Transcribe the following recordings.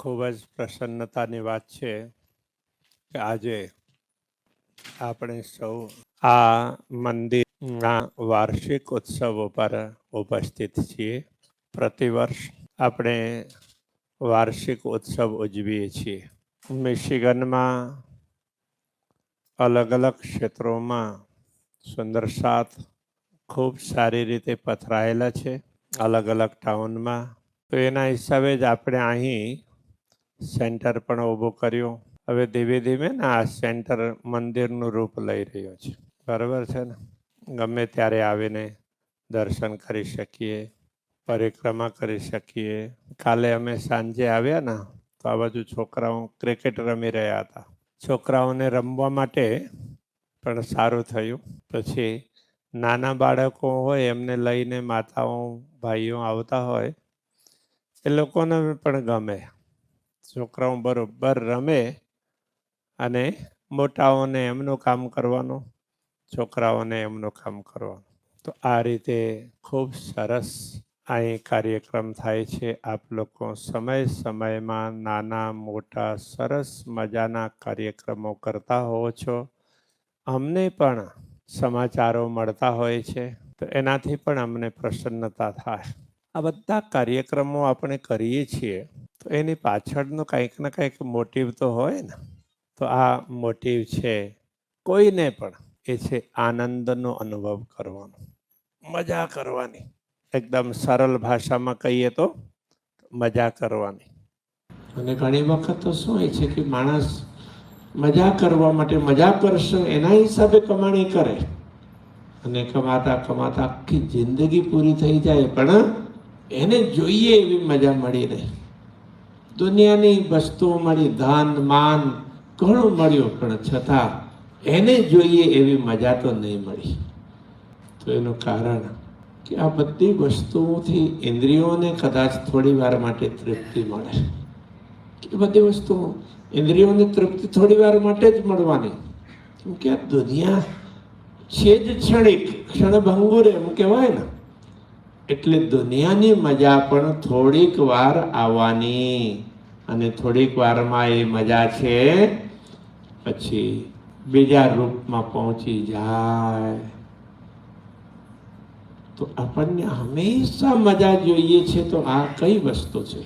ખૂબ જ પ્રસન્નતાની વાત છે કે આજે આપણે સૌ આ મંદિરના વાર્ષિક ઉત્સવો પર ઉપસ્થિત છીએ. પ્રતિવર્ષ આપણે વાર્ષિક ઉત્સવ ઉજવીએ છીએ. મિશિગનમાં અલગ અલગ ક્ષેત્રોમાં સુંદર સાથ ખૂબ સારી રીતે પથરાયેલા છે અલગ અલગ ટાઉનમાં. તો એના હિસાબે જ આપણે અહીં સેન્ટર પણ ઊભું કર્યું. હવે ધીમે ધીમે ને આ સેન્ટર મંદિરનું રૂપ લઈ રહ્યું છે. બરાબર છે ને? ગમે ત્યારે આવીને દર્શન કરી શકીએ, પરિક્રમા કરી શકીએ. કાલે અમે સાંજે આવ્યા ને તો આ બાજુ છોકરાઓ ક્રિકેટ રમી રહ્યા હતા. છોકરાઓને રમવા માટે પણ સારું થયું. પછી નાના બાળકો હોય એમને લઈને માતાઓ ભાઈઓ આવતા હોય એ લોકોને પણ ગમે. છોકરાઓ બરોબર રમે અને મોટાઓને એમનું કામ કરવાનું, છોકરાઓને એમનું કામ કરવાનું. તો આ રીતે ખૂબ સરસ અહીં કાર્યક્રમ થાય છે. આપ લોકો સમય સમયમાં નાના મોટા સરસ મજાના કાર્યક્રમો કરતા હોવો છો. અમને પણ સમાચારો મળતા હોય છે તો એનાથી પણ અમને પ્રસન્નતા થાય. આ બધા કાર્યક્રમો આપણે કરીએ છીએ તો એની પાછળનો કંઈક ને કંઈક મોટિવ તો હોય ને. તો આ મોટિવ છે કોઈને પણ એ છે આનંદનો અનુભવ કરવાનો, મજા કરવાની. એકદમ સરળ ભાષામાં કહીએ તો મજા કરવાની. અને ઘણી વખત તો શું હોય છે કે માણસ મજા કરવા માટે મજા કરશે એના હિસાબે કમાણી કરે અને કમાતા કમાતા આખી જિંદગી પૂરી થઈ જાય પણ એને જોઈએ એવી મજા મળી નહીં. દુનિયાની વસ્તુઓ મળી, ધન માન ઘણું મળ્યું પણ છતાં એને જોઈએ એવી મજા તો નહીં મળી. તો એનું કારણ કે આ બધી વસ્તુઓથી ઇન્દ્રિયોને કદાચ થોડી વાર માટે તૃપ્તિ મળે. એ બધી વસ્તુઓ ઇન્દ્રિયોને તૃપ્તિ થોડી વાર માટે જ મળવાની. કેમ કે આ દુનિયા છે જ ક્ષણિક, ક્ષણભંગુર એમ કહેવાય ને. એટલે દુનિયાની મજા પણ થોડીક વાર આવવાની અને થોડીક વારમાં એ મજા છે પછી બીજા રૂપમાં પહોંચી જાય. તો આપણને હંમેશા મજા જોઈએ છે. તો આ કઈ વસ્તુ છે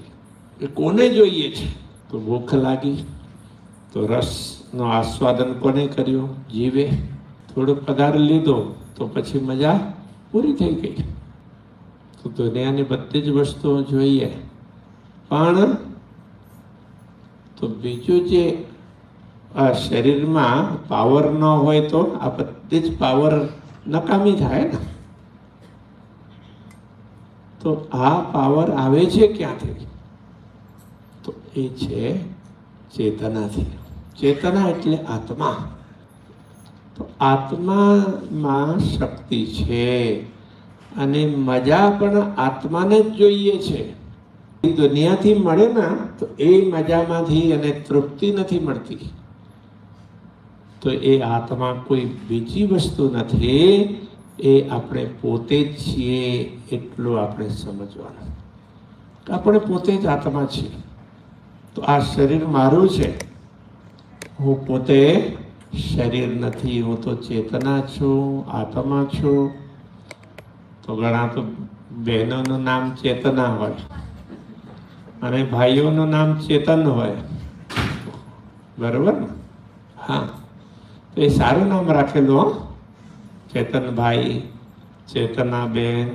એ કોને જોઈએ છે? તો ભૂખ લાગી તો રસનો આસ્વાદન કોને કર્યો? જીવે. થોડો પદાર્થ લીધો તો પછી મજા પૂરી થઈ ગઈ. તો દુનિયાની બધી જ વસ્તુઓ જોઈએ પણ તો બીજું જે આ શરીરમાં પાવર ન હોય તો આ બધી જ પાવર નકામી થાય ને. તો આ પાવર આવે છે ક્યાંથી? તો એ છે ચેતનાથી. ચેતના એટલે આત્મા. તો આત્મામાં શક્તિ છે અને મજા પણ આત્માને જ જોઈએ છે. દુનિયાથી મળે ને તો એ મજામાંથી એને તૃપ્તિ નથી મળતી. તો એ આત્મા કોઈ બીજી વસ્તુ નથી, એ આપણે પોતે જ છીએ એટલું આપણે સમજવાનું. આપણે પોતે જ આત્મા છીએ. તો આ શરીર મારું છે, હું પોતે શરીર નથી. હું તો ચેતના છું, આત્મા છું. તો ઘણા તો બહેનોનું નામ ચેતના હોય અને ભાઈઓનું નામ ચેતન હોય. બરોબર ને? હા, તો એ સારું નામ રાખેલું હો. ચેતનભાઈ, ચેતનાબેન,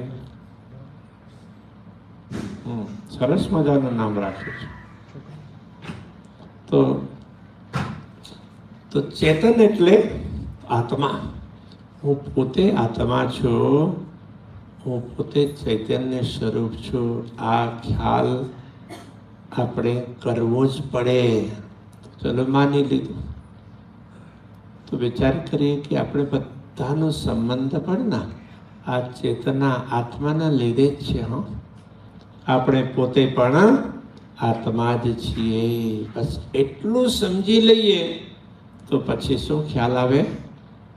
સરસ મજાનું નામ રાખ્યું છે. તો ચેતન એટલે આત્મા. હું પોતે આત્મા છું, હું પોતે ચૈતન્ય સ્વરૂપ છું. આ ખ્યાલ આપણે કરવો જ પડે. ચલો માની લીધું. તો વિચાર કરીએ કે આપણે બધાનો સંબંધ પણ ના આ ચેતના આત્માના લીધે જ છે. આપણે પોતે પણ આત્મા જ છીએ. બસ એટલું સમજી લઈએ તો પછી શું ખ્યાલ આવે?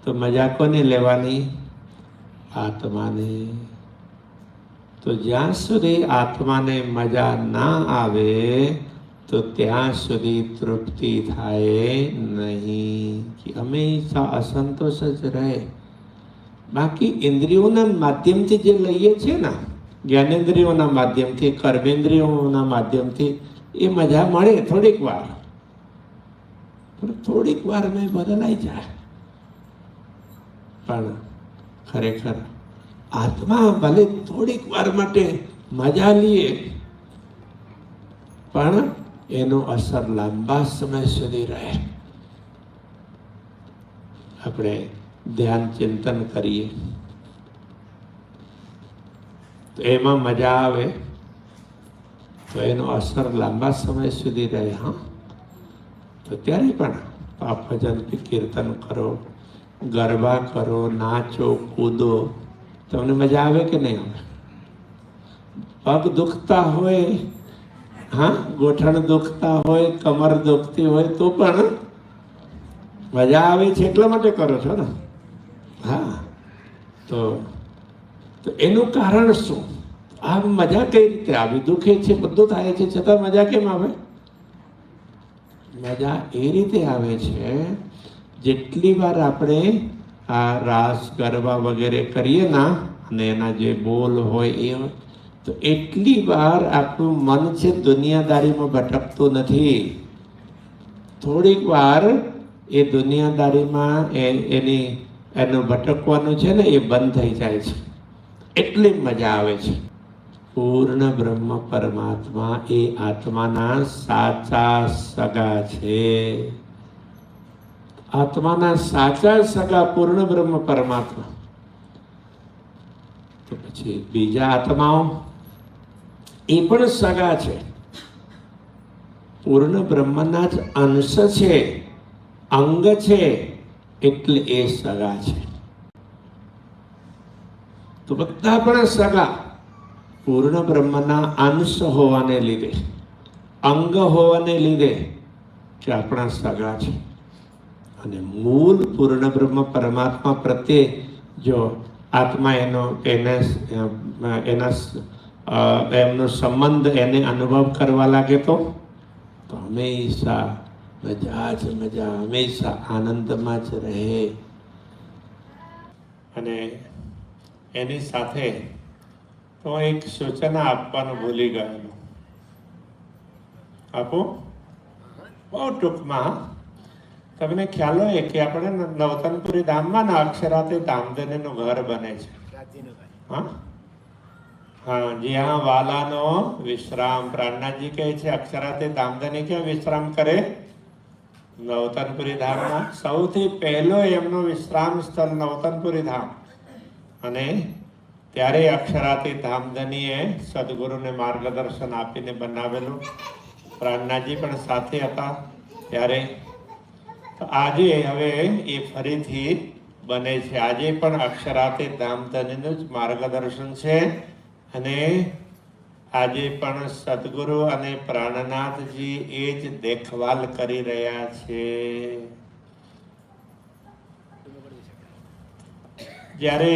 તો મજા કોને લેવાની? આત્માને. તો જ્યાં સુધી આત્માને મજા ના આવે તો ત્યાં સુધી તૃપ્તિ થાય નહીં, કે હંમેશા અસંતોષ જ રહે. બાકી ઇન્દ્રિયોના માધ્યમથી જે લઈએ છીએ ને, જ્ઞાનેન્દ્રિયોના માધ્યમથી, કર્મેન્દ્રિયોના માધ્યમથી એ મજા મળે થોડીક વાર, પણ થોડીક વાર મેં બદલાઈ જાય. પણ ખરેખર આત્મા ભલે થોડીક વાર માટે મજા લઈએ, પણ એનો અસર લાંબા સમય સુધી રહે. આપણે ધ્યાન ચિંતન કરીએ તો એમાં મજા આવે, તો એનો અસર લાંબા સમય સુધી રહે. હા, તો ત્યારે પણ પાપ ભજન કીર્તન કરો, ગરબા કરો, નાચો, કૂદો, તમને મજા આવે કે નહીં આવે? પગ દુખતા હોય, હા, ગોઠણ દુખતા હોય, કમર દુખતી હોય, તો પણ મજા આવે છે એટલા માટે કરો છો ને. હા, તો એનું કારણ શું? આ મજા કઈ રીતે આવી? દુખે છે, બધું થાય છે, છતાં મજા કેમ આવે? મજા એ રીતે આવે છે, જેટલી વાર આપણે આ રાસ ગરબા વગેરે કરીએ ના, અને એના જે બોલ હોય એ, તો એટલી વાર આપણું મન છે દુનિયાદારીમાં ભટકતું નથી. થોડીક વાર એ દુનિયાદારીમાં એનું ભટકવાનું છે ને, એ બંધ થઈ જાય છે, એટલી મજા આવે છે. પૂર્ણ બ્રહ્મ પરમાત્મા એ આત્માના સાચા સગા છે. આત્માના સાચા સગા પૂર્ણ બ્રહ્મ પરમાત્મા. તો પછી બીજા આત્માઓ એ પણ સગા છે, પૂર્ણ બ્રહ્મના જ અંશ છે, અંગ છે, એટલે એ સગા છે. તો બધા પણ સગા પૂર્ણ બ્રહ્મના અંશ હોવાને લીધે, અંગ હોવાને લીધે કે આપણા સગા છે. અને મૂળ પૂર્ણ બ્રહ્મ પરમાત્મા પ્રત્યે જો આત્મા એમનો સંબંધ એને અનુભવ કરવા લાગે તો હંમેશા મજા જ મજા, હંમેશા આનંદમાં જ રહે. અને એની સાથે તો એક સૂચના આપવાનું ભૂલી ગયેલો. આપો બહુ ટૂંકમાં. તમને ખ્યાલ હોય કે આપણે નવતનપુરી ધામમાં ના અક્ષરાથી ધામધનીનું ઘર બને છે. હા હા, જ્યાં વાલાનો વિશ્રામ. પ્રાણનાથજી કહે છે અક્ષરાથી ધામધની ક્યાં વિશ્રામ કરે? નવતનપુરી ધામમાં. સૌથી પહેલો એમનો વિશ્રામ સ્થળ નવતનપુરી ધામ. અને ત્યારે અક્ષરાથી ધામધનીએ સદગુરુને માર્ગદર્શન આપીને બનાવેલું. પ્રાણનાથજી પણ સાથે હતા ત્યારે. આજે હવે એ ફરીથી બને છે. આજે પણ અક્ષરાથી ધામધનીનું જ માર્ગદર્શન છે. અને આજે પણ સદગુરુ અને પ્રાણનાથજી એ જ દેખભાલ કરી રહ્યા છે. જ્યારે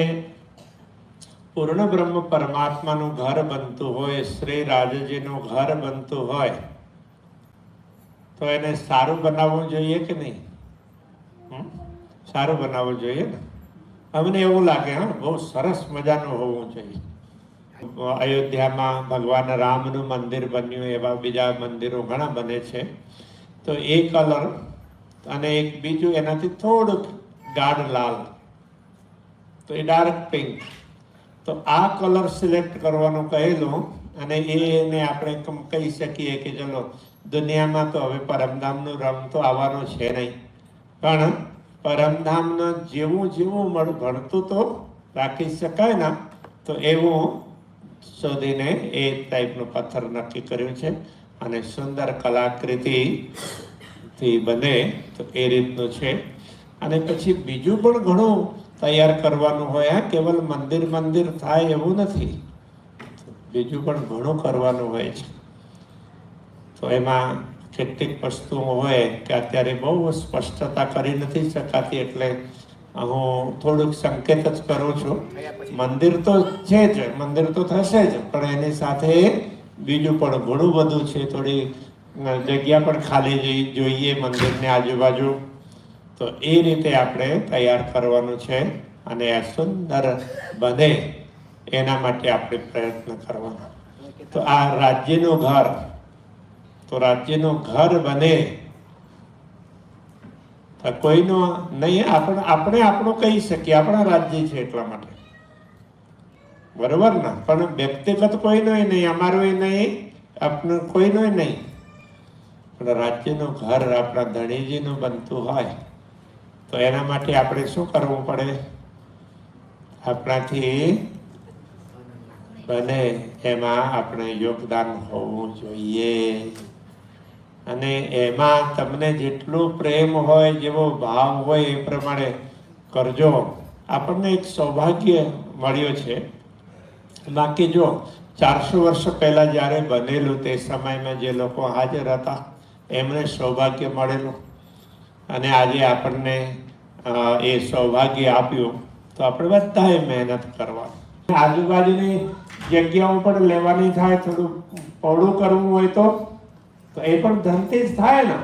પૂર્ણ બ્રહ્મ પરમાત્માનું ઘર બનતું હોય, શ્રી રાજજીનું ઘર બનતું હોય, તો એને સારું બનાવવું જોઈએ કે નહીં? સારું બનાવવું જોઈએ ને. અમને એવું લાગે, હા, બહુ સરસ મજાનું હોવું જોઈએ. અયોધ્યામાં ભગવાન રામનું મંદિર બન્યું, એવા બીજા મંદિરો ઘણા બને છે. તો એ કલર અને એક બીજું એનાથી થોડુંક ગાઢ લાલ, તો એ ડાર્ક પિંક. તો આ કલર સિલેક્ટ કરવાનું કહેલું. અને એને આપણે કહી શકીએ કે ચલો દુનિયામાં તો હવે પરમધામનું રંગ તો આવવાનો છે નહીં, પણ પરમધામનું જેવું જેવું ભણતું તો રાખી શકાય ને, તો એવું શોધીને એ ટાઈપનું પથ્થર નક્કી કર્યું છે. અને સુંદર કલાકૃતિથી બને તો એ રીતનું છે. અને પછી બીજું પણ ઘણું તૈયાર કરવાનું હોય. હા, કેવલ મંદિર થાય એવું નથી, બીજું પણ ઘણું કરવાનું હોય છે. તો એમાં કેટલીક વસ્તુઓ હોય કે અત્યારે બહુ સ્પષ્ટતા કરી નથી શકાતી, એટલે હું થોડુંક સંકેત જ કરું છું. મંદિર તો છે જ, મંદિર તો થશે જ, પણ એની સાથે બીજું પણ ઘણું બધું છે. થોડી જગ્યા પણ ખાલી જોઈએ મંદિરની આજુબાજુ. તો એ રીતે આપણે તૈયાર કરવાનું છે અને આ સુંદર બને એના માટે આપણે પ્રયત્ન કરવાનો. તો આ રાજ્યનું ઘર, તો રાજ્યનું ઘર બને તો કોઈનો નહીં, આપણે આપણું કહી શકીએ, આપણા રાજ્ય છે એટલા માટે, બરોબર ને? પણ વ્યક્તિગત કોઈનો નહીં, અમારું નહીં, આપણું કોઈનો નહીં, પણ રાજ્યનું ઘર આપણા ધણીજીનું બનતું હોય તો એના માટે આપણે શું કરવું પડે? આપણાથી બને એમાં આપણે યોગદાન હોવું જોઈએ. અને એમાં તમને જેટલું પ્રેમ હોય, જેવો ભાવ હોય એ પ્રમાણે કરજો. આપણને એક સૌભાગ્ય મળ્યો છે. બાકી જો 400 વર્ષ પહેલા જ્યારે બનેલું તે સમયમાં જે લોકો હાજર હતા એમને સૌભાગ્ય મળેલું, અને આજે આપણને એ સૌભાગ્ય આપ્યું. તો આપણે બધાએ મહેનત કરવાની. આજુબાજુની જગ્યાઓ પણ લેવાની થાય, થોડું પહોળું કરવું હોય તો એ પણ ધનથી જ થાય ને.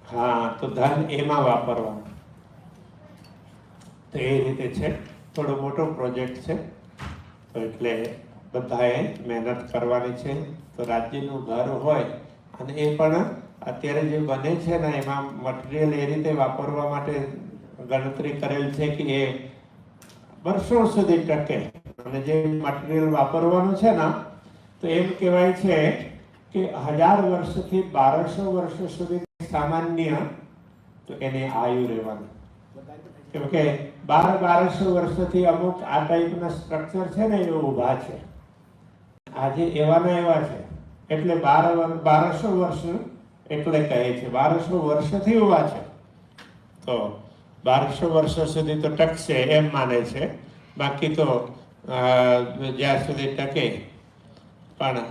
હા, તો ધન એમાં વાપરવાનું. તો એ રીતે છે, થોડો મોટો પ્રોજેક્ટ છે, તો એટલે બધાએ મહેનત કરવાની છે. તો રાજ્યનું ઘર હોય અને એ પણ અત્યારે જે બને છે ને એમાં મટીરિયલ એ રીતે વાપરવા માટે ગણતરી કરેલ છે કે એ વર્ષો સુધી ટકે. અને જે મટીરિયલ વાપરવાનું છે ને તો એમ કહેવાય છે કે 1000 વર્ષથી 1200 વર્ષ સુધી સામાન્ય તો એની આયુ રહેવાની. કેમ કે 1200 વર્ષથી અમુક આ ટાઈપના સ્ટ્રક્ચર છે ને એ ઊભા છે, આજે એવાના એવા છે. એટલે 1200 વર્ષ એટલે કહે છે, 1200 વર્ષથી ઊભા છે. તો 1200 વર્ષ સુધી તો ટકશે એમ માને છે. બાકી તો જ્યાં સુધી ટકે. પણ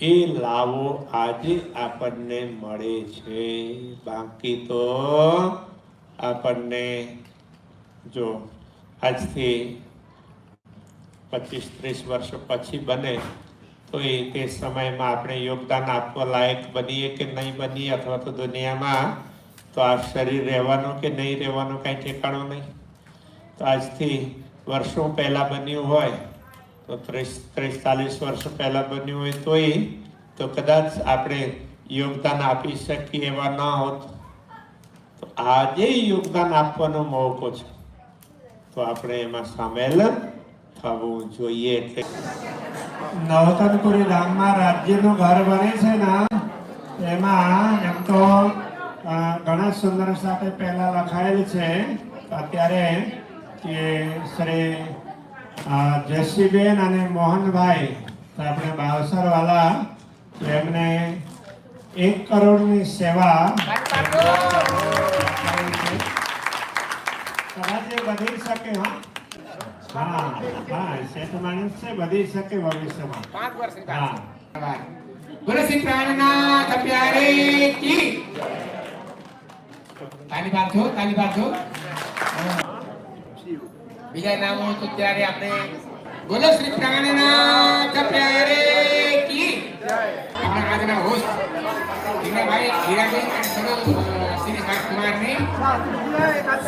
એ લાવો આજે આપણને મળે છે. બાકી તો આપણને જો આજથી 25-30 વર્ષ પછી બને તો એ તે સમયમાં આપણે યોગદાન આપવા લાયક બનીએ કે નહીં બનીએ, અથવા તો દુનિયામાં તો આ શરીર રહેવાનું કે નહીં રહેવાનું કાંઈ ઠેકાણું નહીં. તો આજથી વર્ષો પહેલાં બન્યું હોય તો 30-40 વર્ષ પહેલાં બન્યું હોય તોય તો કદાચ આપણે યોગદાન આપી શકીએ એવા ન હોત. તો આજે યોગદાન આપવાનો મોકો છે, તો આપણે એમાં સામેલ થવું જોઈએ. એટલે નવતનપુરી ધામમાં રાજ્યનું ઘર બને છે ને એમાં એમ તો ઘણા સુંદર સાથે પહેલા લખાયેલ છે. અત્યારે કે શ્રી જયશ્રીબેન અને મોહનભાઈ આપણે બાવસર વાળા એમને 1 કરોડની સેવા કદાચ બધી શકે. હા, શેઠ માણસ છે, બધી શકે ભવિષ્યમાં. 5 વર્ષ. હા, બોલો શ્રી પ્રાણનાથ પ્યારે કી તાલી બાંધો, તાલી બાંધો. બીજા નામો તો ત્યારે આપણે બોલો શ્રી પ્રાણનાથ પ્યારે કી જય. આપણા આજના હોસ્ટ હીરાભાઈ, હીરાબેન અને શ્રી રાજકુમારની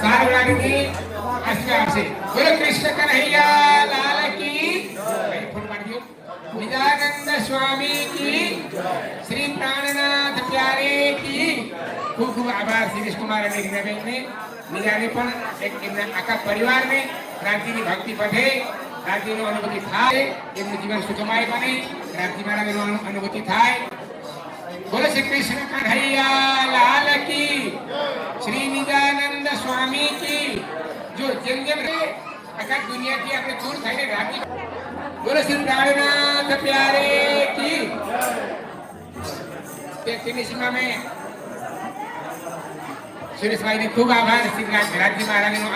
સારવારની આશીર્વાદ આપશે. બોલો કૃષ્ણ કન્હૈયા લાલ કી જય. ફોન મારજો. નિજાનંદ સ્વામી કી જય. શ્રી પ્રાણનાથ પ્યારે કી. ખૂબ ખૂબ આભાર શ્રી કુમાર અને રીનાબેનને, નિજાને પણ એક એમના આખા પરિવારને ક્રાંતિની ભક્તિ પથે ક્રાંતિનો અનુભૂતિ થાય, એમનું જીવન સુખમય બને, ક્રાંતિ માર્ગનો અનુભૂતિ થાય. બોલો શ્રી કૃષ્ણ કન્હૈયા લાલ કી, શ્રી નિજાનંદ સ્વામી કી. જો જેમ જેમ આખા દુનિયાથી આપણે દૂર થઈને રાજી. બોલો શ્રી પ્રાણનાથ પ્યારે કી. તે ફિનિશિંગમાં મેં સુરેશભાઈને ખૂબ આભાર. શ્રી રાજજી મહારાજનો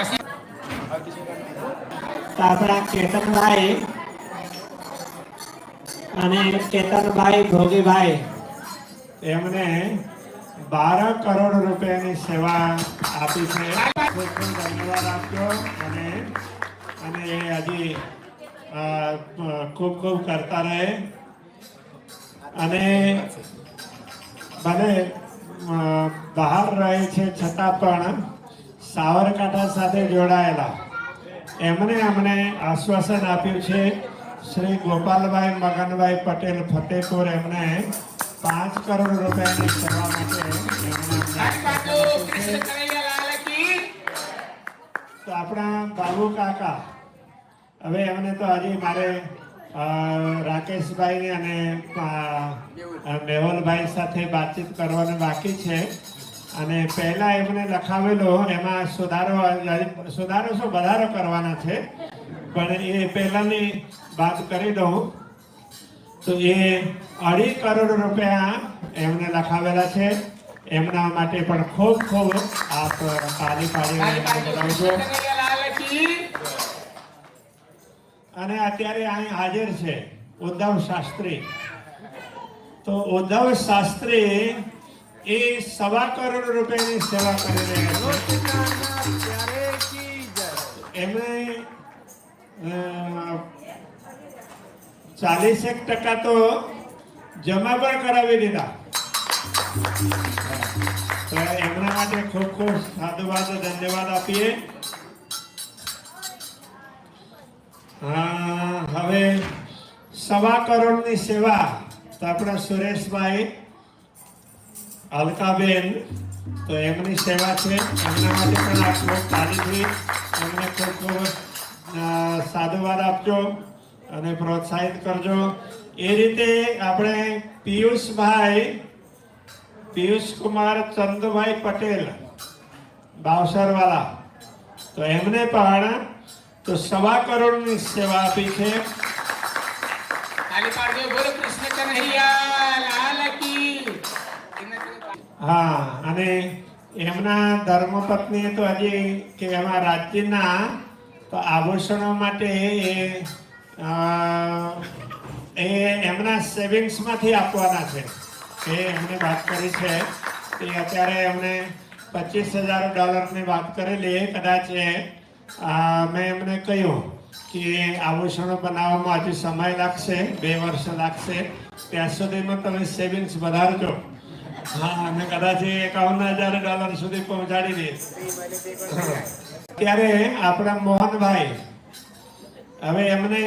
આપણા કેતનભાઈ અને કેતનભાઈ ભોગીભાઈ એમને 12 કરોડ રૂપિયાની સેવા આપી છે. ખૂબ ખૂબ ધન્યવાદ આપજો. અને એ હજી ખૂબ ખૂબ કરતા રહે. અને ભલે બહાર રહે છે છતાં પણ સાબરકાંઠા સાથે જોડાયેલા એમણે અમને આશ્વાસન આપ્યું છે શ્રી ગોપાલભાઈ મગનભાઈ પટેલ ફતેપુર એમને 5 કરોડ રૂપિયાની સેવા માટે તો આપણા બાબુ કાકા હવે એમને તો હજી મારે રાકેશભાઈ અને મેહુલભાઈ સાથે વાતચીત કરવાનું બાકી છે અને પહેલા એમને લખાવેલો એમાં સુધારો શું વધારો કરવાના છે પણ એ પહેલાની વાત કરી દઉં તો એ 2.5 કરોડ રૂપિયા એમને લખાવેલા છે એમના માટે પણ ખૂબ ખૂબ આપ તાળી પાડી અને અત્યારે અહીં હાજર છે ઉદ્ધવ શાસ્ત્રી તો ઉદ્ધવ શાસ્ત્રી એ 1.25 કરોડ રૂપિયાની સેવા કરી રહ્યા છે એમણે 40% તો જમા પણ કરાવી દીધા તો એમના માટે ખૂબ ખૂબ સાધુવાદ ધન્યવાદ આપીએ હવે 1.25 કરોડની સેવા તો આપણા સુરેશભાઈ અલકાબેન તો એમની સેવા છે એમના માટે પણ આપ તાલીમથી એમને ખૂબ ખૂબ સાધુવાદ આપજો અને પ્રોત્સાહિત કરજો એ રીતે આપણે પિયુષ કુમાર ચંદુભાઈ પટેલ બાવસરવાલા તો એમને પણ તો 1.25 કરોડની સેવા આપી છે હા અને એમના ધર્મપત્ની તો હજી કે એમાં રાજ્યના તો આભૂષણો માટે એ એમના સેવિંગ્સમાંથી આપવાના છે એ એમને વાત કરી છે એ અત્યારે એમને $25,000ની વાત કરેલી કદાચ મેં એમને કહ્યું કે આભૂષણો બનાવવામાં હજુ સમય લાગશે 2 વર્ષ લાગશે ત્યાં સુધીમાં તમે સેવિંગ્સ વધારજો હા અને કદાચ $51,000 સુધી પહોંચાડી દઈએ ત્યારે આપણા મોહનભાઈ હવે એમને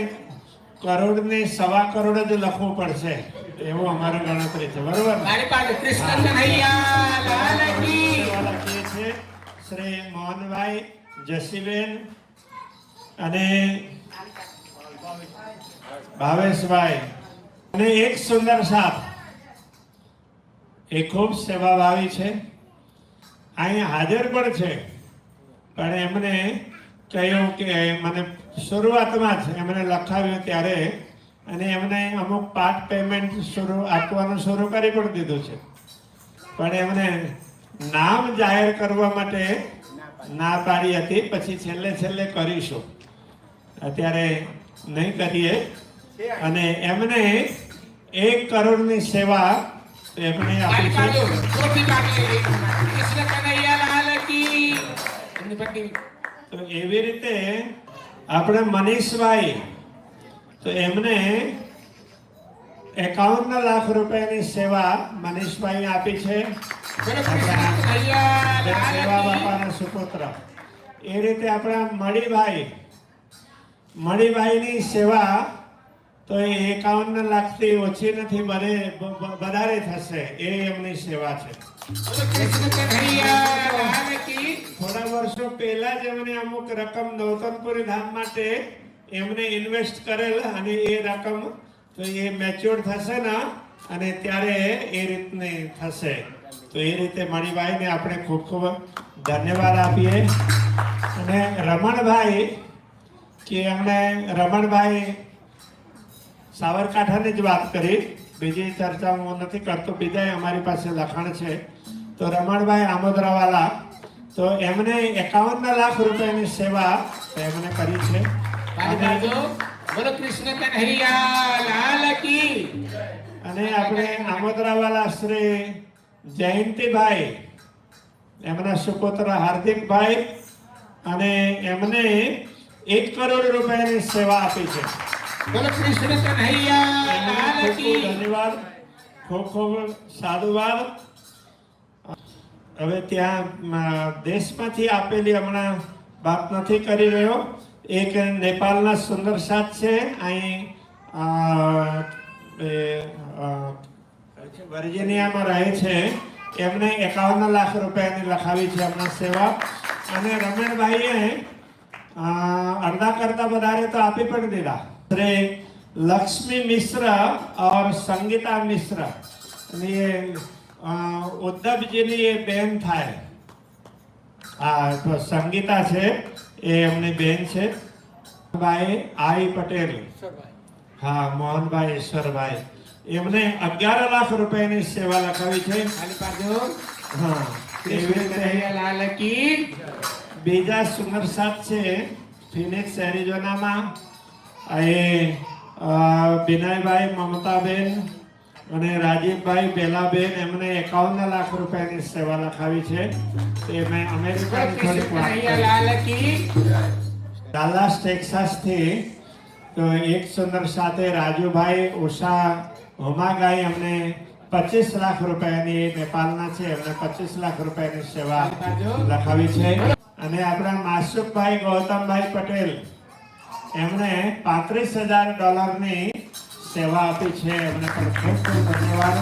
1.25 કરોડ જ લખવું પડશે એવું અમારી ગણતરી છે બરોબર શ્રી મોહનભાઈ જસીબેન અને ભાવેશભાઈ અને એક સુંદર સાપ એ ખૂબ સેવાભાવી છે અહીંયા હાજર પણ છે પણ એમને કહ્યું કે મને શરૂઆતમાં જ એમને લખાવ્યું ત્યારે અને એમને અમુક પાર્ટ પેમેન્ટ આપવાનું શરૂ કરી પણ દીધું છે પણ એમને નામ જાહેર કરવા માટે ના પાડી હતી પછી છેલ્લે કરીશું અત્યારે નહીં કરીએ અને એમને 1 કરોડની સેવા એમણે આપી છે તો એવી રીતે આપણે મનીષભાઈ તો એમને 51 લાખ રૂપિયાની સેવા મનીષભાઈ આપી છે સેવા બાપાના સુપુત્ર એ રીતે આપણા મણીભાઈની સેવા તો એ 51 લાખથી ઓછી નથી વધારે થશે એ એમની સેવા છે થોડા વર્ષો પહેલા જ એમને અમુક રકમ નવતનપુરી ધામ માટે એમને ઇન્વેસ્ટ કરેલ અને એ રકમ તો એ મેચ્યોર થશે ને અને ત્યારે એ રીતની થશે તો એ રીતે મણિભાઈને આપણે ખૂબ ખૂબ ધન્યવાદ આપીએ અને રમણભાઈ કે એમણે રમણભાઈ સાબરકાંઠાની જ વાત કરી બીજી ચર્ચા હું નથી કરતો બીજા અમારી પાસે લખાણ છે તો રમણભાઈ આમોદરાવાલા તો એમને 51 લાખ રૂપિયાની સેવા એમને કરી છે અને આપણે આમોદરાવાલા શ્રી જયંતિભાઈ એમના સુપુત્ર હાર્દિકભાઈ અને એમને 1 કરોડ રૂપિયાની સેવા આપી છે ધન્યવાદ ખૂબ ખૂબ સાધુવાદ. હવે ત્યાં દેશમાંથી આપેલી હમણાં વાત નથી કરી રહ્યો. એક નેપાળના સુંદર સાથ છે, અહીં વર્જિનિયામાં રહે છે. એમને 51 લાખ રૂપિયાની લખાવી છે હમણાં સેવા. અને રમણભાઈએ અડધા કરતા વધારે તો આપી પણ દીધા. लक्ष्मी मिश्र और संगीता मिश्र ये उद्धव जी ने ये बहन था. तो संगीता है ये हमने बहन है. भाई आई पटेल, हाँ मोहन भाई ईश्वर भाई एमने 11 लाख रुपए ની સેવા લખાવી છે. હા લાલ કી. બીજા સુંદર સાથ છે ફિનિક્સ એરિઝોનામાં. એ વિનયભાઈ મમતાબેન અને રાજીવભાઈ બેલાબેન એમને 51 લાખ રૂપિયાની સેવા લખાવી છે. તે મેં અમેરિકાની થોડીક વાત ડાલાસ ટેક્સાસથી તો એક સુંદર સાથે રાજુભાઈ ઉષા હોમાગાઈ અમને 25 લાખ રૂપિયાની નેપાળના છે. એમને 25 લાખ રૂપિયાની સેવા લખાવી છે. અને આપણા માસુકભાઈ ગૌતમભાઈ પટેલ એમણે $35,000 ની સેવા આપી છે. એમને પણ ખૂબ ખૂબ ધન્યવાદ.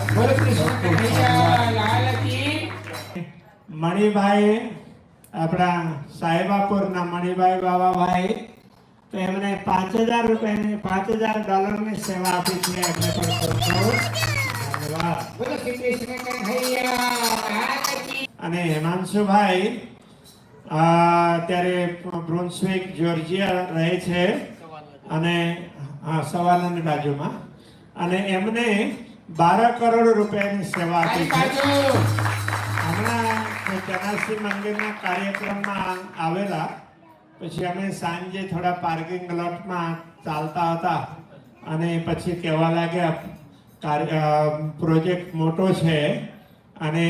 મણિભાઈ આપણા સાહેબાપુરના મણિભાઈ બાબાભાઈ તો એમણે $5,000 ની સેવા આપી છે. એમને પણ ખૂબ ખૂબ ધન્યવાદ. અને હેમાંશુભાઈ અત્યારે બ્રુન્સવિક જોર્જિયા રહે છે અને સવાનાની બાજુમાં. અને એમને 12 કરોડ રૂપિયાની સેવા આપી છે. હમણાં ચનાસી મંદિરના કાર્યક્રમમાં આવેલા પછી અમે સાંજે થોડા પાર્કિંગ લોટમાં ચાલતા હતા અને પછી કહેવા લાગ્યા પ્રોજેક્ટ મોટો છે અને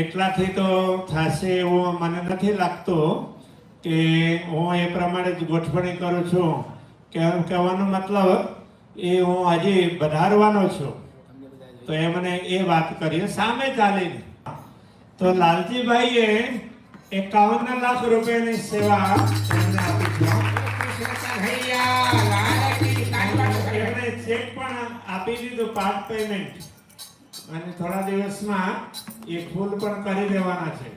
એટલાથી તો થશે એવું મને નથી લાગતું કે હું એ પ્રમાણે જ ગોઠવણી કરું છું. કહેવાનો મતલબ એ હું હજી વધારવાનો છું. તો એ મને એ વાત કરીએ સામે ચાલીને. તો લાલજીભાઈએ 51 લાખ રૂપિયાની સેવા એમને આપી છે. એમણે ચેક પણ આપી દીધું પાર્ટ પેમેન્ટ અને થોડા દિવસમાં એ ફૂલ પણ કરી દેવાના છે.